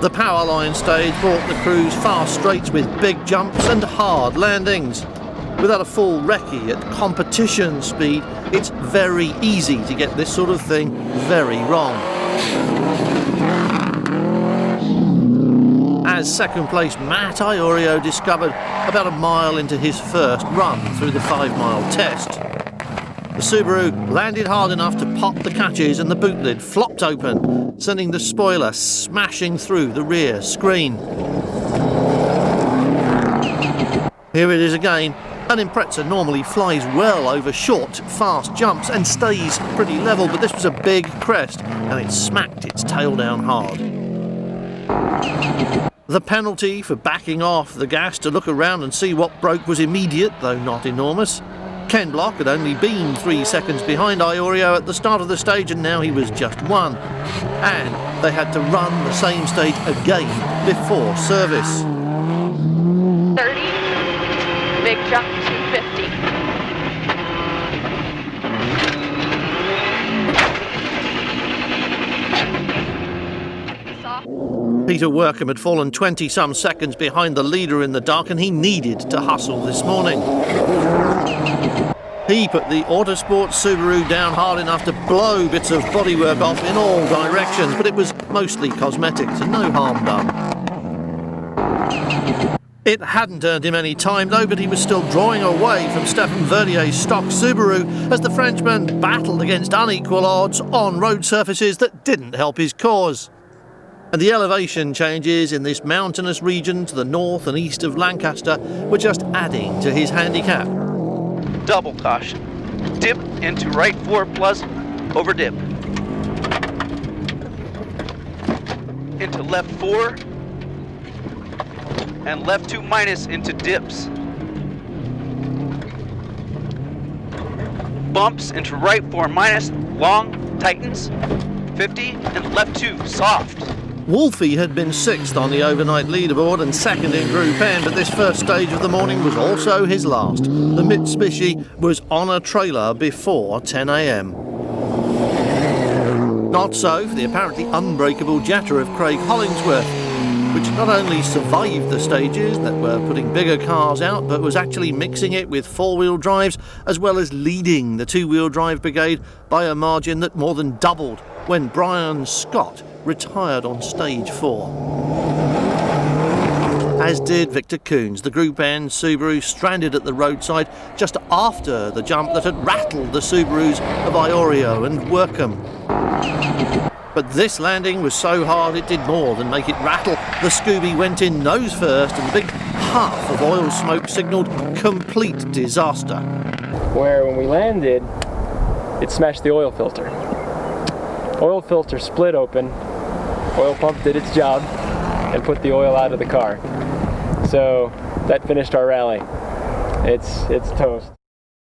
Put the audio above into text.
The Powerline stage brought the crews fast straights with big jumps and hard landings. Without a full recce at competition speed, it's very easy to get this sort of thing very wrong. As second place Matt Iorio discovered about a mile into his first run through the 5-mile test. The Subaru landed hard enough to pop the catches and the boot lid flopped open, sending the spoiler smashing through the rear screen. Here it is again. An Impreza normally flies well over short, fast jumps and stays pretty level, but this was a big crest and it smacked its tail down hard. The penalty for backing off the gas to look around and see what broke was immediate, though not enormous. Ken Block had only been 3 seconds behind Iorio at the start of the stage, and now he was just 1. And they had to run the same stage again before service. 30, big jump to 50. Peter Workum had fallen 20-some seconds behind the leader in the dark, and he needed to hustle this morning. He put the Autosport Subaru down hard enough to blow bits of bodywork off in all directions, but it was mostly cosmetics and no harm done. It hadn't earned him any time though, but he was still drawing away from Stefan Verdier's stock Subaru as the Frenchman battled against unequal odds on road surfaces that didn't help his cause. And the elevation changes in this mountainous region to the north and east of Lancaster were just adding to his handicap. Double caution. Dip into right 4 plus, over dip. Into left 4, and left 2 minus into dips. Bumps into right 4 minus, long, tightens, 50, and left 2, soft. Wolfie had been 6th on the overnight leaderboard and 2nd in Group N, but this first stage of the morning was also his last. The Mitsubishi was on a trailer before 10 a.m. Not so for the apparently unbreakable Jetta of Craig Hollingsworth, which not only survived the stages that were putting bigger cars out, but was actually mixing it with 4-wheel drives, as well as leading the 2-wheel drive brigade by a margin that more than doubled when Brian Scott retired on stage 4. As did Victor KUHNS, the Group N Subaru stranded at the roadside just after the jump that had rattled the Subarus of Iorio and Workum. But this landing was so hard it did more than make it rattle. The Scooby went in nose first and the big puff of oil smoke signalled complete disaster. Where when we landed, it smashed the oil filter. Oil filter split open, oil pump did its job and put the oil out of the car. So that finished our rally. It's toast.